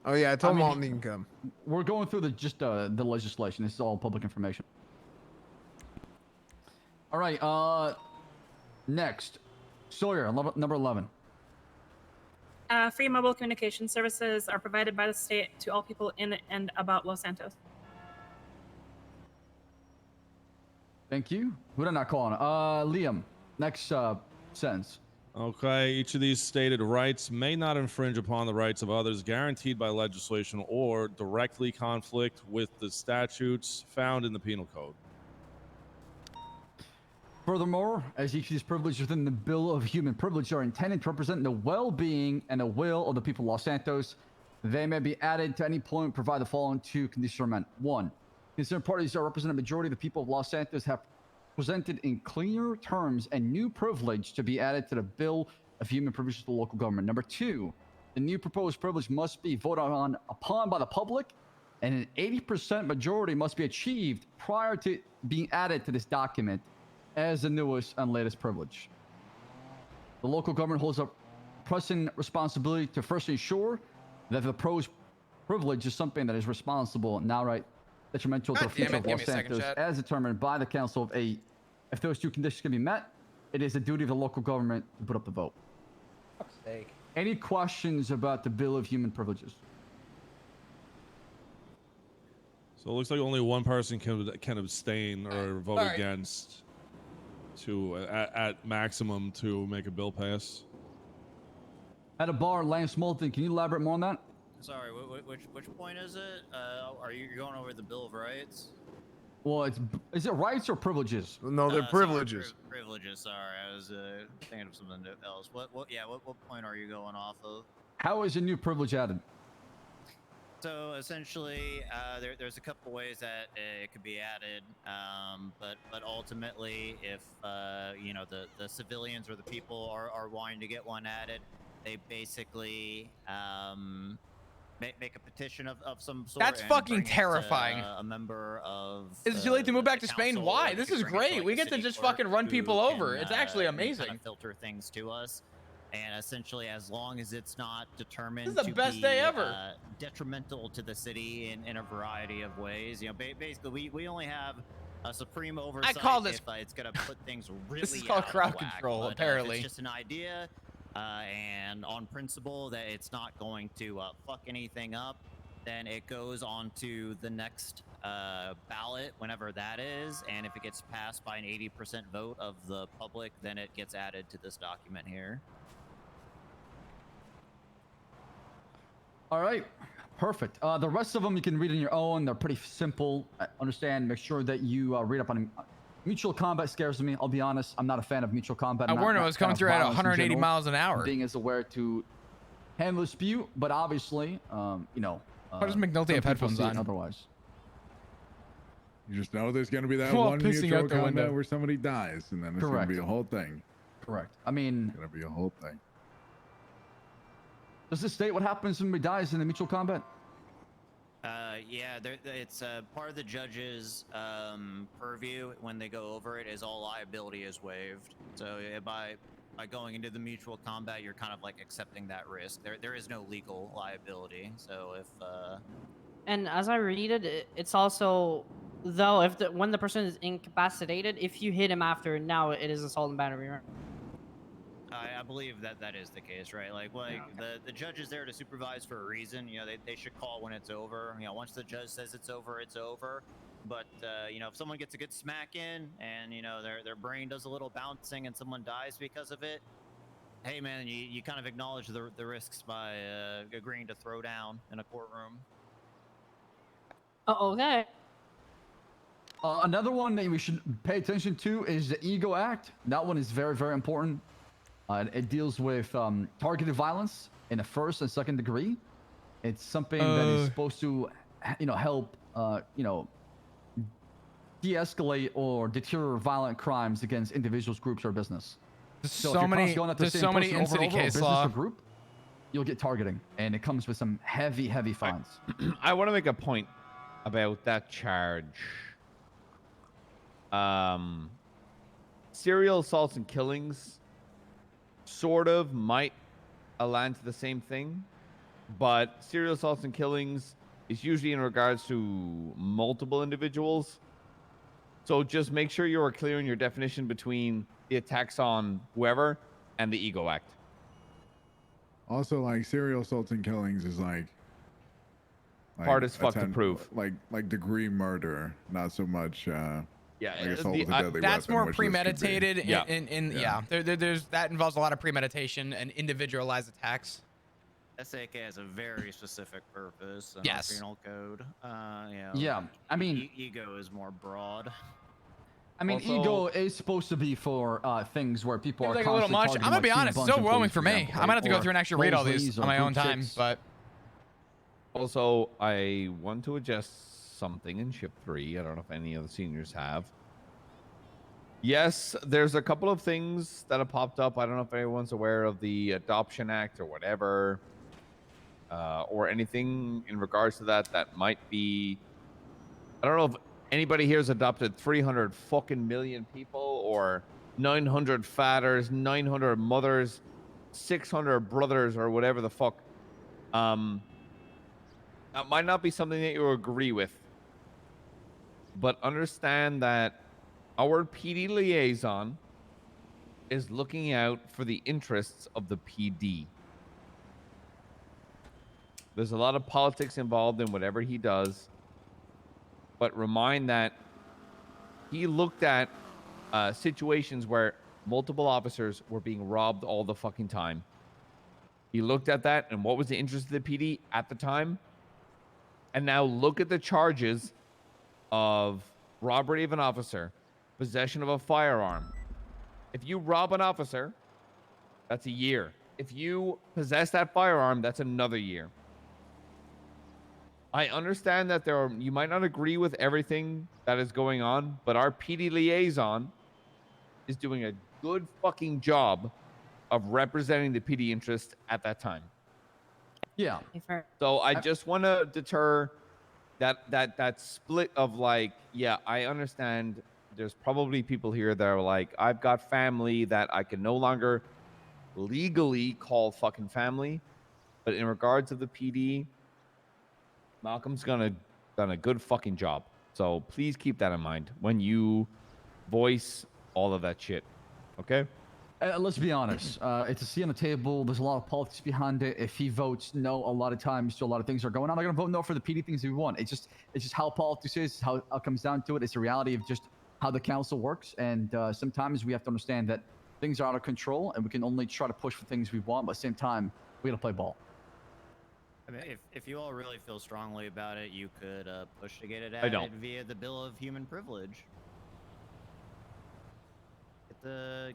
Oh yeah, I told I mean- Malton he can come. We're going through the legislation. This is all public information. All right. Next, Sawyer, number 11. Free mobile communication services are provided by the state to all people in and about Los Santos. Thank you. Who did I not call on? Liam. Next sentence. Okay, each of these stated rights may not infringe upon the rights of others guaranteed by legislation or directly conflict with the statutes found in the penal code. Furthermore, as each of these privileges within the Bill of Human Privilege are intended to represent the well-being and the will of the people of Los Santos, they may be added to any point provide the following two conditions are met. 1. Concerned parties are representing the majority of the people of Los Santos have presented in clear terms a new privilege to be added to the Bill of Human Privileges to the local government. Number 2, the new proposed privilege must be voted upon by the public, and an 80% majority must be achieved prior to being added to this document as the newest and latest privilege. The local government holds a pressing responsibility to first ensure that the proposed privilege is something that is responsible, now right, detrimental to the God damn future it, of give Los me a second, Santos, chat. as determined by the Council of 8. If those two conditions can be met, it is the duty of the local government to put up the vote. Any questions about the Bill of Human Privileges? So it looks like only one person can abstain or vote Alright. against to at maximum to make a bill pass. At a bar, Lance Moulton, can you elaborate more on that? Sorry, which point is it? Are you going over the Bill of Rights? Well, is it rights or privileges? No, they're Sorry, privileges. privileges. Sorry, I was thinking of something else. What point are you going off of? How is a new privilege added? So essentially, there's a couple ways that it could be added, but ultimately, if you know the civilians or the people are wanting to get one added, they basically make a petition of some sort. That's and fucking bring it to, terrifying. a member of. Is it too late to move back to the Spain? council, Why? or This we is could bring it great. like, We the get to city just clerk, fucking run who people over. can, It's actually kind amazing. of filter things to us. And essentially, as long as it's not determined This is the to best be day ever. detrimental to the city in a variety of ways, basically we only have a supreme oversight. I call this. If it's gonna put things really. This is called out of crowd whack. control, But, apparently. if it's just an idea, and on principle that it's not going to fuck anything up, then it goes on to the next ballot, whenever that is, and if it gets passed by an 80% vote of the public, then it gets added to this document here. All right, perfect. The rest of them you can read on your own. They're pretty simple. Understand. Make sure that you read up on them. Mutual combat scares me. I'll be honest. I'm not a fan of mutual combat. I warned him. I was coming through at 180 miles an hour. Being as aware to handle dispute, but obviously, you know. Why does McNulty have headphones on? Otherwise. You just know there's going to be that Well, one pissing mutual out the combat window. where somebody dies, and then it's going to be a whole thing. Correct. I mean, It's going to be a whole thing. does this state what happens when somebody dies in the mutual combat? Yeah, it's part of the judge's purview when they go over it is all liability is waived. So by going into the mutual combat, you're kind of like accepting that risk. There is no legal liability. So if And as I read it, it's also though if when the person is incapacitated, if you hit him after, now it is assault and battery. Right? I believe that is the case, right? Like the judge is there to supervise for a reason. You know, they should call when it's over. You know, once the judge says it's over, it's over. But you know, if someone gets a good smack in and you know their brain does a little bouncing and someone dies because of it, hey man, you kind of acknowledge the risks by agreeing to throw down in a courtroom. Okay. Another one that we should pay attention to is the Ego Act. That one is very, very important. It deals with targeted violence in the first and second degree. It's something that is supposed to, you know, help, you know, de-escalate or deter violent crimes against individuals, groups, or business. So if you're many, going at the there's same so many person over and in-city over, or case business law. or group, you'll get targeting, and it comes with some heavy, heavy fines. I want to make a point about that charge. Serial assaults and killings sort of might align to the same thing, but serial assaults and killings is usually in regards to multiple individuals. So just make sure you are clear in your definition between the attacks on whoever and the Ego Act. Also, like serial assaults and killings is like hard as fuck to prove. Like degree murder, not so much. Yeah, like assault with a deadly that's weapon, more which this could be. premeditated. Yeah. Yeah. There's that involves a lot of premeditation and individualized attacks. SAK has a very specific purpose in Yes. our penal code. You know, Yeah, I mean, ego is more broad. I mean, Also- ego is supposed to be for things where people Seems are like a little constantly much. targeting, I'm gonna like, be Teen honest, it's Bunch overwhelming employees, for me. example, I might have to go or through and actually read all these Mosley's or on my own group time, chicks. but Also, I want to adjust something in Ship 3. I don't know if any of the seniors have. Yes, there's a couple of things that have popped up. I don't know if anyone's aware of the Adoption Act or whatever, or anything in regards to that might be... I don't know if anybody here has adopted 300 fucking million people or 900 fathers, 900 mothers, 600 brothers, or whatever the fuck. That might not be something that you agree with, but understand that our PD liaison is looking out for the interests of the PD. There's a lot of politics involved in whatever he does, but remind that he looked at situations where multiple officers were being robbed all the fucking time. He looked at that and what was the interest of the PD at the time? And now look at the charges of robbery of an officer, possession of a firearm. If you rob an officer, that's a year. If you possess that firearm, that's another year. I understand that you might not agree with everything that is going on, but our PD liaison is doing a good fucking job of representing the PD interest at that time. Yeah. So I just want to deter that split of like, yeah, I understand. There's probably people here that are like, I've got family that I can no longer legally call fucking family, but in regards of the PD, Malcolm's done a good fucking job. So please keep that in mind when you voice all of that shit. Okay? Let's be honest. It's a seat on the table. There's a lot of politics behind it. If he votes no, a lot of times, so a lot of things are going on. I'm gonna vote no for the PD things we want. It's just how politics is. How it comes down to it. It's a reality of just how the council works. And sometimes we have to understand that things are out of control, and we can only try to push for things we want. But at the same time, we gotta play ball. I mean, if you all really feel strongly about it, you could push to get it I don't. added via the Bill of Human Privilege.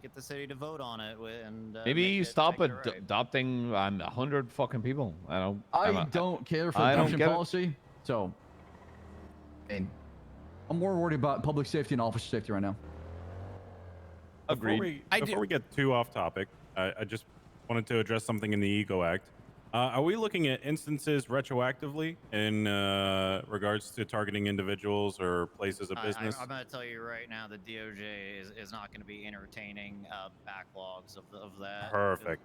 Get the city to vote on it and Maybe make you it- stop make it right. adopting 100 fucking people. I don't care for I don't adoption get it. policy. So, I'm more worried about public safety and officer safety right now. Agreed. Before we get too off topic, I just wanted to address something in the EGO Act. Are we looking at instances retroactively in regards to targeting individuals or places of business? I'm going to tell you right now, the DOJ is not going to be entertaining backlogs of that. Perfect.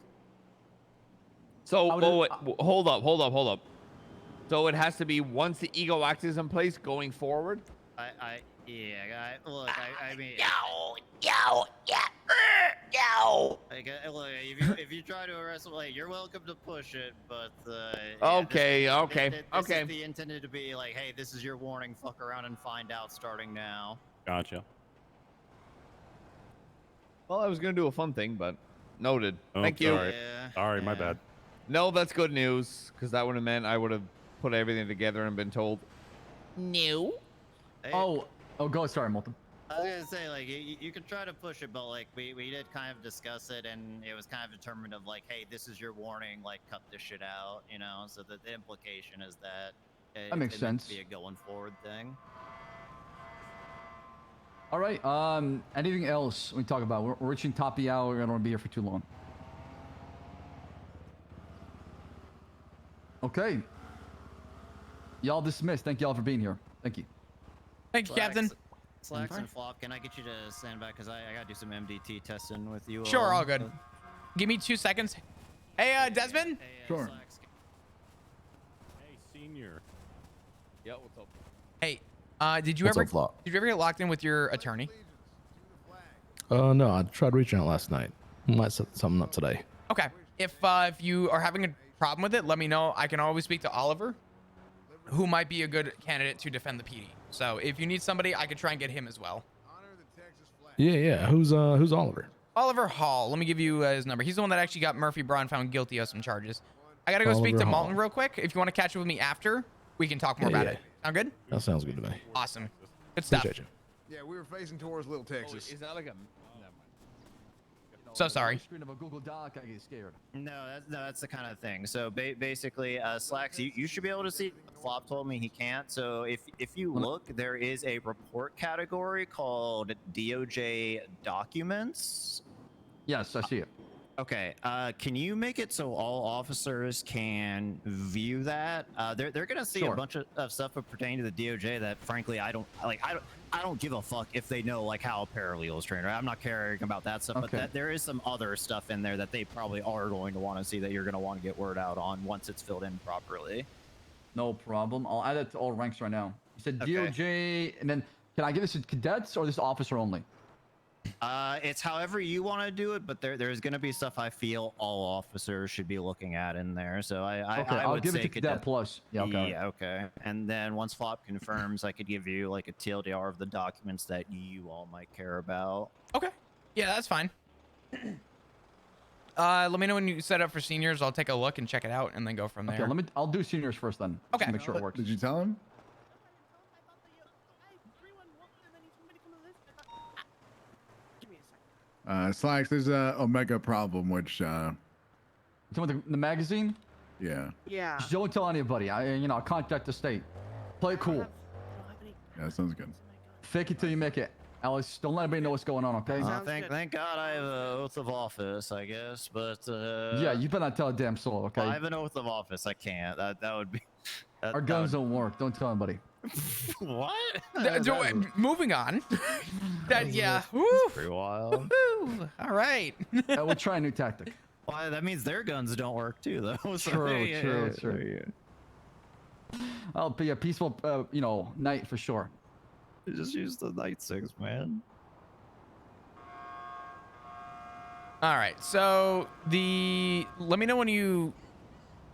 So, hold up. So it has to be once the Ego Act is in place going forward? I mean... Like, look, if you try to arrest him, like, you're welcome to push it, but Okay. This is the intended to be like, hey, this is your warning. Fuck around and find out starting now. Gotcha. Well, I was gonna do a fun thing, but noted. Oh, Thank you. sorry. Sorry, my bad. No, that's good news, because that would have meant I would have put everything together and been told, no. Hey, Oh, go. Sorry, Molten. I was gonna say, like, you could try to push it, but like we did kind of discuss it, and it was kind of determined of like, hey, this is your warning, like, cut this shit out, you know. So that the implication is that That makes it meant to sense. be a going forward thing. All right. Anything else we talk about? We're reaching top of the hour. I don't want to be here for too long. Okay. Y'all dismissed. Thank y'all for being here. Thank you. Thank you, Captain. Slacks and Flop, can I get you to stand by? Because I gotta do some MDT testing with you. Sure, all good. Give me 2 seconds. Hey, Desmond. Sure. Hey, senior. Yeah, what's up? Hey, did you What's ever up, Flop? did you ever get locked in with your attorney? No, I tried reaching out last night. Might set something up today. Okay. If you are having a problem with it, let me know. I can always speak to Oliver, who might be a good candidate to defend the PD. So if you need somebody, I could try and get him as well. Yeah. Who's Oliver? Oliver Hall. Let me give you his number. He's the one that actually got Murphy Braun found guilty of some charges. I gotta go speak Oliver to Hall. Malton real quick. If you want to catch up with me after, we can talk more about it. Sound good? That sounds good to me. Awesome. Good stuff. Appreciate you. Yeah, we were facing towards Little Texas. Is that like a... So sorry. Screen of a Google Doc, I get scared. No, that's the kind of thing. So basically, Slacks, you should be able to see. Flop told me he can't. So if you look, there is a report category called DOJ documents. Yes, I see it. Okay. Can you make it so all officers can view that? They're gonna see Sure. a bunch of stuff pertaining to the DOJ that, frankly, I don't give a fuck if they know like how a paralegal is trained. Right? I'm not caring about that stuff, Okay. but there is some other stuff in there that they probably are going to want to see that you're going to want to get word out on once it's filled in properly. No problem. I'll add it to all ranks right now. You said Okay. DOJ, and then can I give this to cadets or this officer only? It's however you want to do it, but there's going to be stuff I feel all officers should be looking at in there. So Okay, I I'll would give it say to cadet plus. Yeah, okay. Yeah, okay. And then once Flop confirms, I could give you like a TLDR of the documents that you all might care about. Okay. Yeah, that's fine. Let me know when you set up for seniors. I'll take a look and check it out, and then go from there. Okay, I'll do seniors first then. Okay. To make sure it works. Did you tell him? Slacks, there's a Omega problem, which You talking about the magazine? yeah. Yeah. Just don't tell anybody. I'll contact the state. Play it cool. Yeah, that sounds good. Fake it till you make it. Alice, don't let anybody know what's going on, okay? Thank God I have an oath of office, I guess. But yeah, you better not tell a damn soul, okay? I have an oath of office. I can't. That would be. Our guns don't work. Don't tell anybody. What? Moving on. Yeah. Pretty wild. All right. We'll try a new tactic. Well, that means their guns don't work too, though. So True. I'll be a peaceful, night for sure. Just use the night six, man. All right. So let me know when you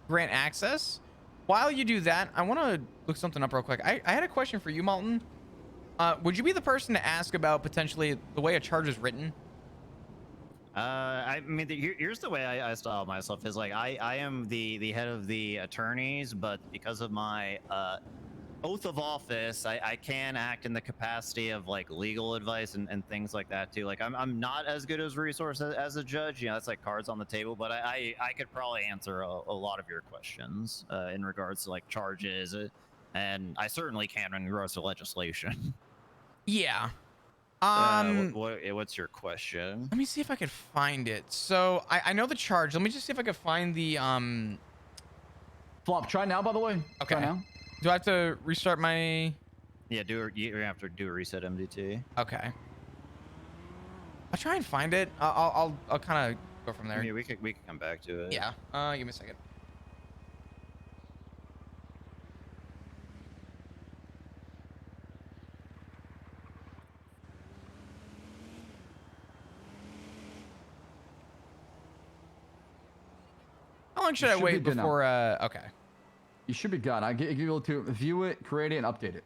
grant access. While you do that, I want to look something up real quick. I had a question for you, Malton. Would you be the person to ask about potentially the way a charge is written? I mean, here's the way I style myself is like I am the head of the attorneys, but because of my oath of office, I can act in the capacity of like legal advice and things like that too. Like I'm not as good as resource as a judge, that's like cards on the table, but I could probably answer a lot of your questions in regards to like charges, and I certainly can in regards to legislation. Yeah. What's your question? Let me see if I could find it. So I know the charge. Let me just see if I could find the Flop, try now, by the way. Okay. Try now. Do I have to restart my? Yeah, you have to do a reset MDT. Okay. I'll try and find it. I'll kind of go from there. I mean, we could come back to it. Yeah. Give me a second. How long should I wait before? Okay. You should be good. I give you able to view it, create it, and update it.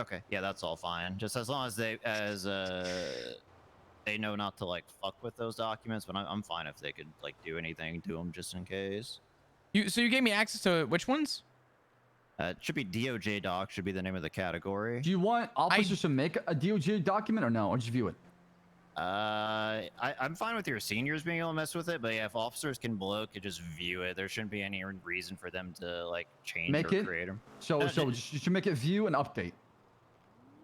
Okay, yeah, that's all fine. Just as long as they know not to like fuck with those documents, but I'm fine if they could like do anything to them just in case. So you gave me access to which ones? It should be DOJ doc. Should be the name of the category. Do you want officers to make a DOJ document or no, or just view it? I'm fine with your seniors being able to mess with it, but yeah, if officers can just view it. There shouldn't be any reason for them to like change or create them. So you should make it view and update.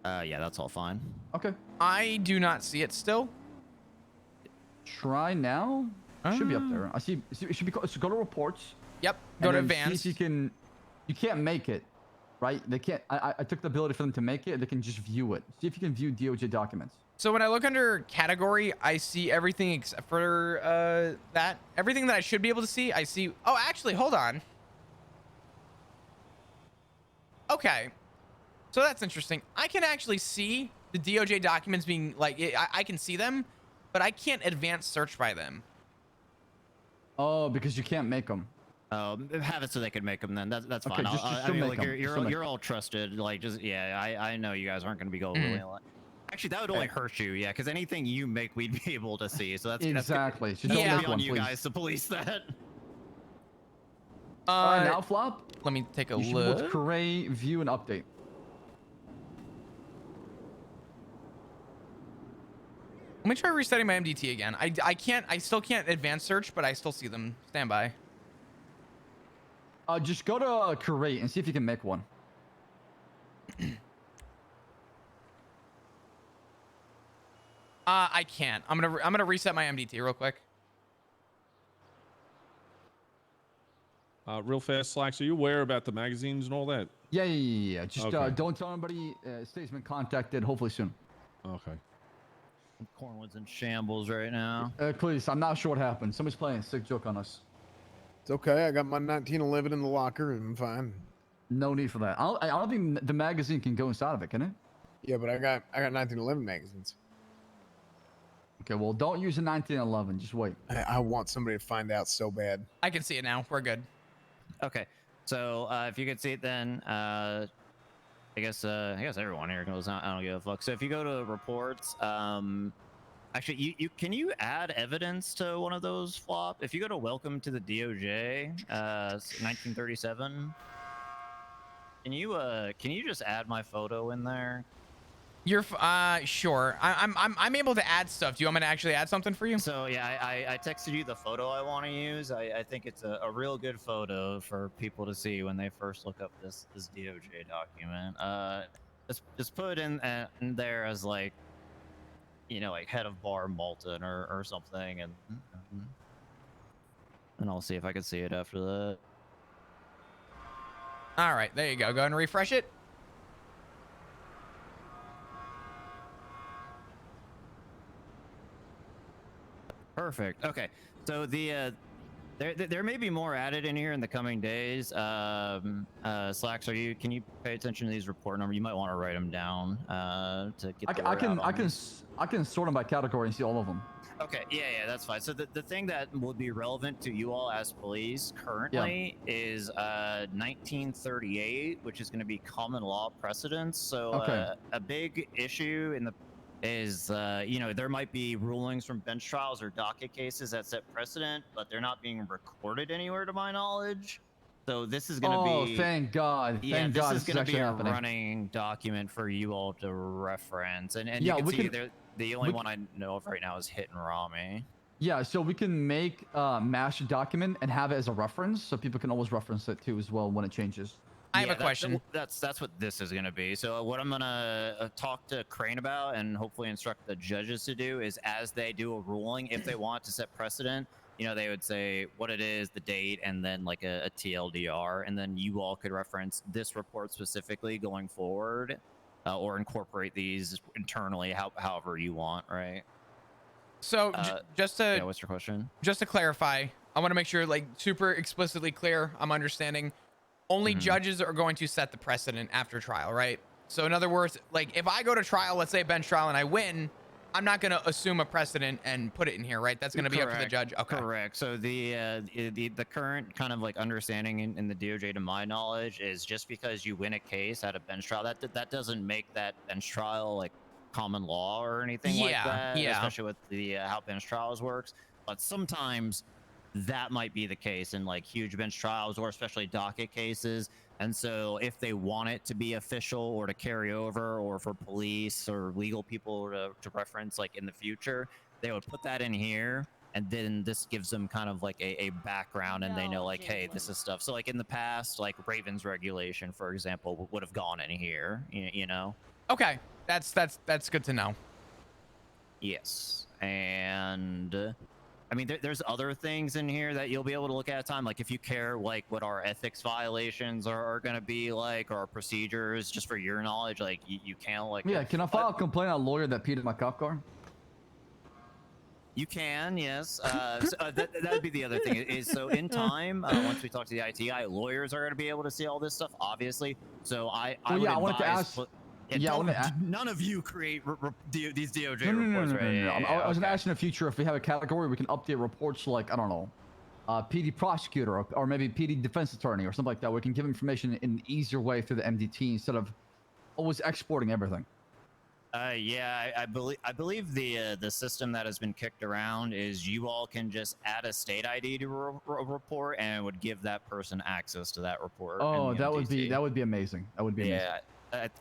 Yeah, that's all fine. Okay. I do not see it still. Try now. Should be up there. I see. It should be. So go to reports. Yep. Go to advanced. See if you can. You can't make it, right? They can't. I took the ability for them to make it. They can just view it. See if you can view DOJ documents. So when I look under category, I see everything except for that. Everything that I should be able to see, I see. Oh, actually, hold on. Okay. So that's interesting. I can actually see the DOJ documents being like, I can see them, but I can't advance search by them. Oh, because you can't make them. Have it so they can make them then. That's Okay, fine. just I mean, make like, them. you're all trusted. Like, just I know you guys aren't going to be going really. Actually, that would only hurt you, yeah, because anything you make, we'd be able to see. So that's exactly. That's be on you guys to police that. Now, Flop. Let me take a look. You should create, view, and update. Let me try resetting my MDT again. I still can't advance search, but I still see them. Stand by. Just go to create and see if you can make one. I can't. I'm gonna reset my MDT real quick. Real fast, Slacks. Are you aware about the magazines and all that? Yeah. Just don't tell anybody. State's been contacted. Hopefully soon. Okay. Cornwood's in shambles right now. Please, I'm not sure what happened. Somebody's playing a sick joke on us. It's okay. I got my 1911 in the locker and I'm fine. No need for that. I don't think the magazine can go inside of it, can it? Yeah, but I got 1911 magazines. Okay, well, don't use a 1911. Just wait. I want somebody to find out so bad. I can see it now. We're good. Okay, so if you could see it, then I guess everyone here knows. I don't give a fuck. So if you go to reports, actually, can you add evidence to one of those, Flop? If you go to welcome to the DOJ, 1937, can you just add my photo in there? You're sure. I'm able to add stuff. Do you want me to actually add something for you? So yeah, I texted you the photo I want to use. I think it's a real good photo for people to see when they first look up this DOJ document. Just put in there as like you know, like head of bar Malton or something, and I'll see if I can see it after that. All right, there you go. Go ahead and refresh it. Perfect. Okay. So there may be more added in here in the coming days. Slacks, can you pay attention to these report numbers? You might want to write them down to get the word out on these. I can sort them by category and see all of them. Okay, yeah, that's fine. So the thing that would be relevant to you all as police currently is 1938, which is going to be common law precedents. So a big issue in the is you know, there might be rulings from bench trials or docket cases that set precedent, but they're not being recorded anywhere to my knowledge. So this is going to be. Oh, thank God! Yeah, thank this God is going to be a happening. running document for you all to reference, and yeah, you can see the only one I know of right now is Hit and Rami. Yeah, so we can make a master document and have it as a reference, so people can always reference it too as well when it changes. I have a question. That's what this is going to be. So what I'm going to talk to Crane about and hopefully instruct the judges to do is, as they do a ruling, if they want to set precedent, you know, they would say what it is, the date, and then like a TLDR, and then you all could reference this report specifically going forward, or incorporate these internally however you want, right? So just to what's your question? Just to clarify, I want to make sure, like, super explicitly clear I'm understanding. Only judges are going to set the precedent after trial, right? So in other words, like, if I go to trial, let's say a bench trial, and I win, I'm not going to assume a precedent and put it in here, right? That's going to be up to the judge. Okay. Correct. So the current kind of like understanding in the DOJ, to my knowledge, is just because you win a case at a bench trial, that doesn't make that bench trial like common law or anything like that. Yeah. Especially with the how bench trials works. But sometimes that might be the case in like huge bench trials or especially docket cases. And so if they want it to be official or to carry over, or for police or legal people to reference like in the future, they would put that in here. And then this gives them kind of like a background, and they know like, hey, this is stuff. So like in the past, like Ravens regulation, for example, would have gone in here, you know? Okay. That's good to know. Yes. And I mean, there's other things in here that you'll be able to look at a time. Like if you care, like what our ethics violations are going to be like, or our procedures, just for your knowledge, like you can like. Yeah, can I file a complaint on a lawyer that peed in my cop car? You can, yes. That would be the other thing. Is so in time, once we talk to the IT guy, lawyers are going to be able to see all this stuff, obviously. So I wanted to ask. None of you create these DOJ reports, right? No. I was going to ask in the future if we have a category we can update reports like, I don't know, PD prosecutor or maybe PD defense attorney or something like that. We can give information in an easier way through the MDT instead of always exporting everything. Yeah, I believe the system that has been kicked around is you all can just add a state ID to a report, and it would give that person access to that report. Oh, that would be amazing. That would be amazing.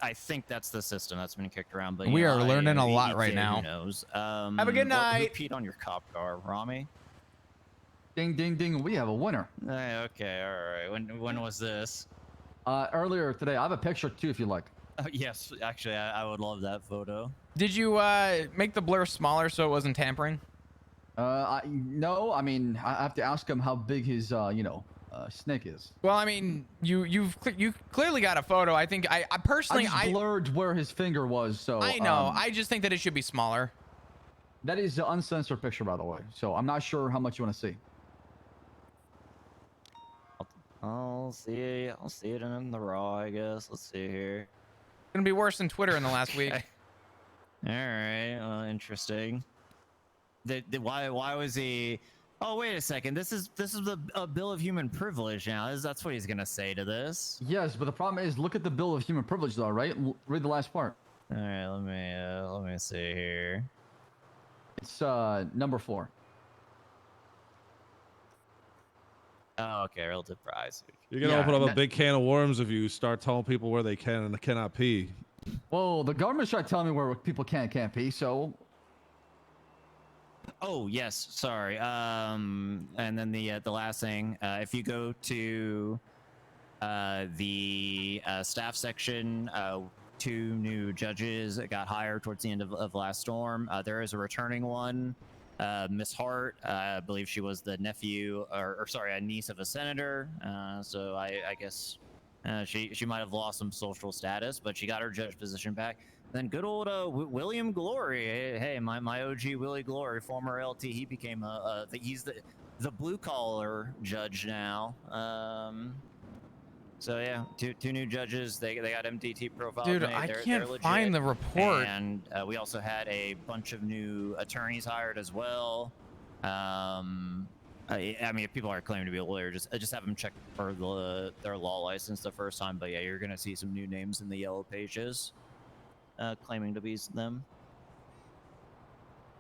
I think that's the system that's been kicked around. But we are learning a lot right now. Who knows? Have a good night. Who peed on your cop car, Rami? Ding, ding, ding. We have a winner. Okay, all right. When was this? Earlier today. I have a picture too, if you like. Yes, actually, I would love that photo. Did you make the blur smaller so it wasn't tampering? No. I mean, I have to ask him how big his snake is. Well, I mean, you clearly got a photo. I think I personally I blurred where his finger was, so I know. I just think that it should be smaller. That is the uncensored picture, by the way. So I'm not sure how much you want to see. I'll see it in the raw, I guess. Let's see here. It's gonna be worse than Twitter in the last week. All right. Interesting. Why was he? Oh, wait a second. This is a bill of human privilege now. That's what he's gonna say to this. Yes, but the problem is, look at the bill of human privilege, though, right? Read the last part. All right. Let me see here. It's number 4. Oh, okay. Relative price. You're gonna open up a big can of worms if you start telling people where they can and cannot pee. Well, the government's trying to tell me where people can and can't pee, so. Oh yes, sorry. And then the last thing, if you go to the staff section 2 new judges that got hired towards the end of last storm. There is a returning one, Miss Hart. I believe she was the nephew, or sorry, a niece of a senator. So I guess she might have lost some social status, but she got her judge position back. Then good old William Glory. Hey, my OG Willie Glory, former LT. He became he's the blue collar judge now. So yeah, two new judges. They got MDT profile. Dude, I can't find the report. And we also had a bunch of new attorneys hired as well. I mean, if people are claiming to be a lawyer, just have them check for their law license the first time. But yeah, you're gonna see some new names in the yellow pages, claiming to be them.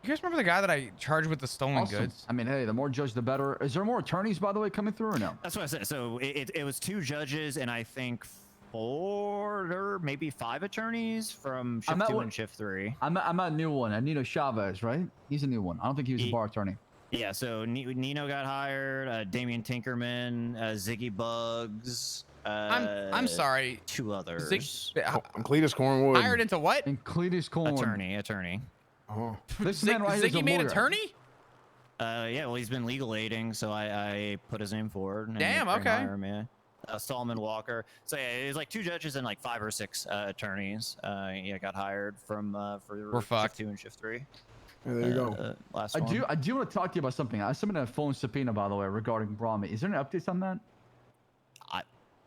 You guys remember the guy that I charged with the stolen goods? I mean, hey, the more judge, the better. Is there more attorneys, by the way, coming through or no? That's what I said. So it was 2 judges and I think 4 or maybe 5 attorneys from shift 2 and shift 3. I'm a new one. Nino Chavez, right? He's a new one. I don't think he was a bar attorney. Yeah, so Nino got hired. Damian Tinkerman, Ziggy Bugs. I'm sorry. 2 others. And Cletus Cornwood. Hired into what? And Cletus Cornwood. Attorney. Oh. This man right here is a Ziggy made lawyer. attorney? Yeah, well, he's been legal aiding, so I put his name forward. And Damn, they okay. hire him, yeah. Solomon Walker. So yeah, it was like 2 judges and like 5 or 6 attorneys. Yeah, got hired from We're shift fucked. 2 and shift 3. Yeah, there you go. Last I one. do want to talk to you about something. I submitted a phone subpoena, by the way, regarding Brahmi. Is there any updates on that?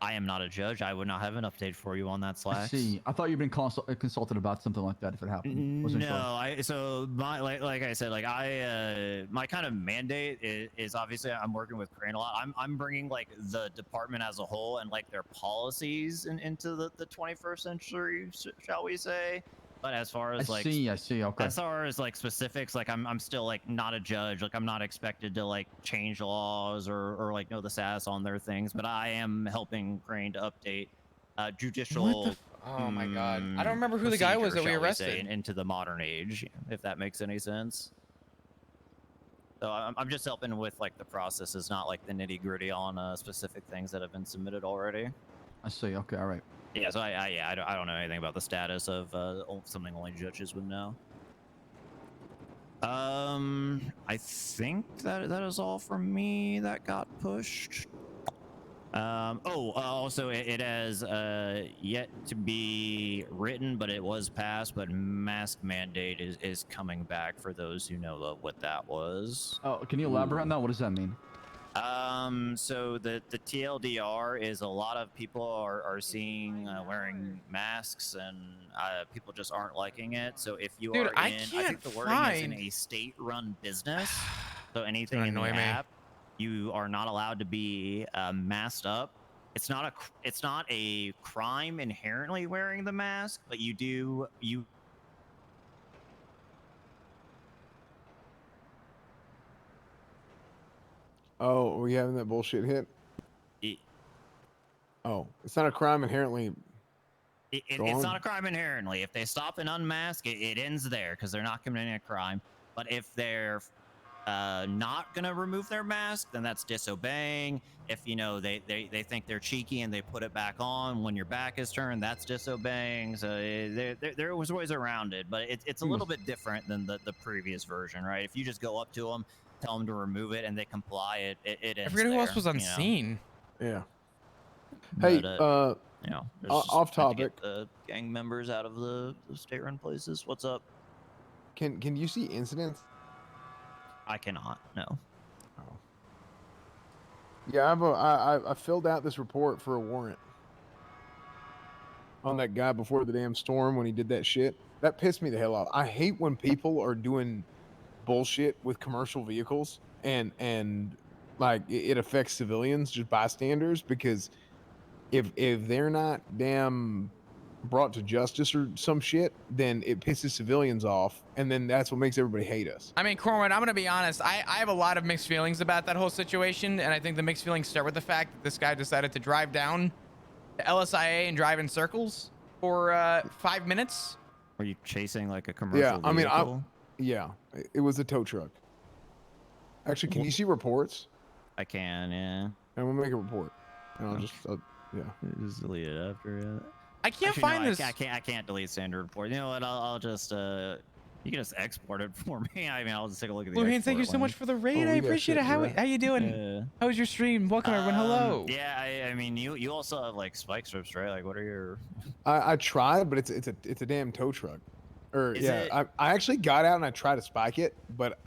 I am not a judge. I would not have an update for you on that I Slack. see. I thought you'd been consulted about something like that if it happened. Wasn't No, sure. so my like I said, like my kind of mandate is obviously I'm working with Crane a lot. I'm bringing like the department as a whole and like their policies into the 21st century, shall we say? But as far as I see. Okay. as far as like specifics, like I'm still like not a judge. Like I'm not expected to like change laws or like know the status on their things. But I am helping Crane to update judicial. Oh my god! I don't remember who the guy was that we procedure, shall arrested. say, into the modern age, if that makes any sense. So I'm just helping with like the processes, not like the nitty gritty on specific things that have been submitted already. I see. Okay. All right. Yeah, so I don't know anything about the status of something only judges would know. I think that is all from me that got pushed. Also it has yet to be written, but it was passed. But mask mandate is coming back for those who know what that was. Oh, can you elaborate on that? What does that mean? So the TLDR is a lot of people are seeing wearing masks and people just aren't liking it. So if you are I think the wording is in a state-run business, so anything in the app, you are not allowed to be masked up. It's not a crime inherently wearing the mask, but you Oh, are we having that bullshit hit? Oh, it's not a crime inherently. It's not a crime inherently. If they stop and unmask, it ends there because they're not committing a crime. But if they're not gonna remove their mask, then that's disobeying. If they think they're cheeky and they put it back on when your back is turned, that's disobeying. So there was ways around it, but it's a little bit different than the previous version, right? If you just go up to them, tell them to remove it, and they comply, it ends. I forget who else was on scene. Yeah. Hey, Off topic. Get the gang members out of the state-run places. What's up? Can you see incidents? I cannot. No. Oh. Yeah, I filled out this report for a warrant on that guy before the damn storm when he did that shit. That pissed me the hell off. I hate when people are doing bullshit with commercial vehicles and like it affects civilians, just bystanders, because if they're not damn brought to justice or some shit, then it pisses civilians off, and then that's what makes everybody hate us. I mean, Corwin, I'm gonna be honest. I have a lot of mixed feelings about that whole situation, and I think the mixed feelings start with the fact that this guy decided to drive down to LSIA and drive in circles for 5 minutes. Were you chasing like a commercial vehicle? It was a tow truck. Actually, can you see reports? I can, yeah. I'm gonna make a report. And I'll just, yeah. Just delete it after. I can't Actually, find no, this. I can't delete standard report. You know what? I'll just you can just export it for me. I mean, I'll just take a look at the. Blue Hand, thank you export so much link. for the raid. Oh, I we got appreciate shit it. to How do. how you doing? How was your stream? Welcome everyone. Hello. Yeah, I mean, you also have like spike strips, right? Like, what are your? I tried, but it's a damn tow truck. Or Is yeah, it- I actually got out and I tried to spike it, but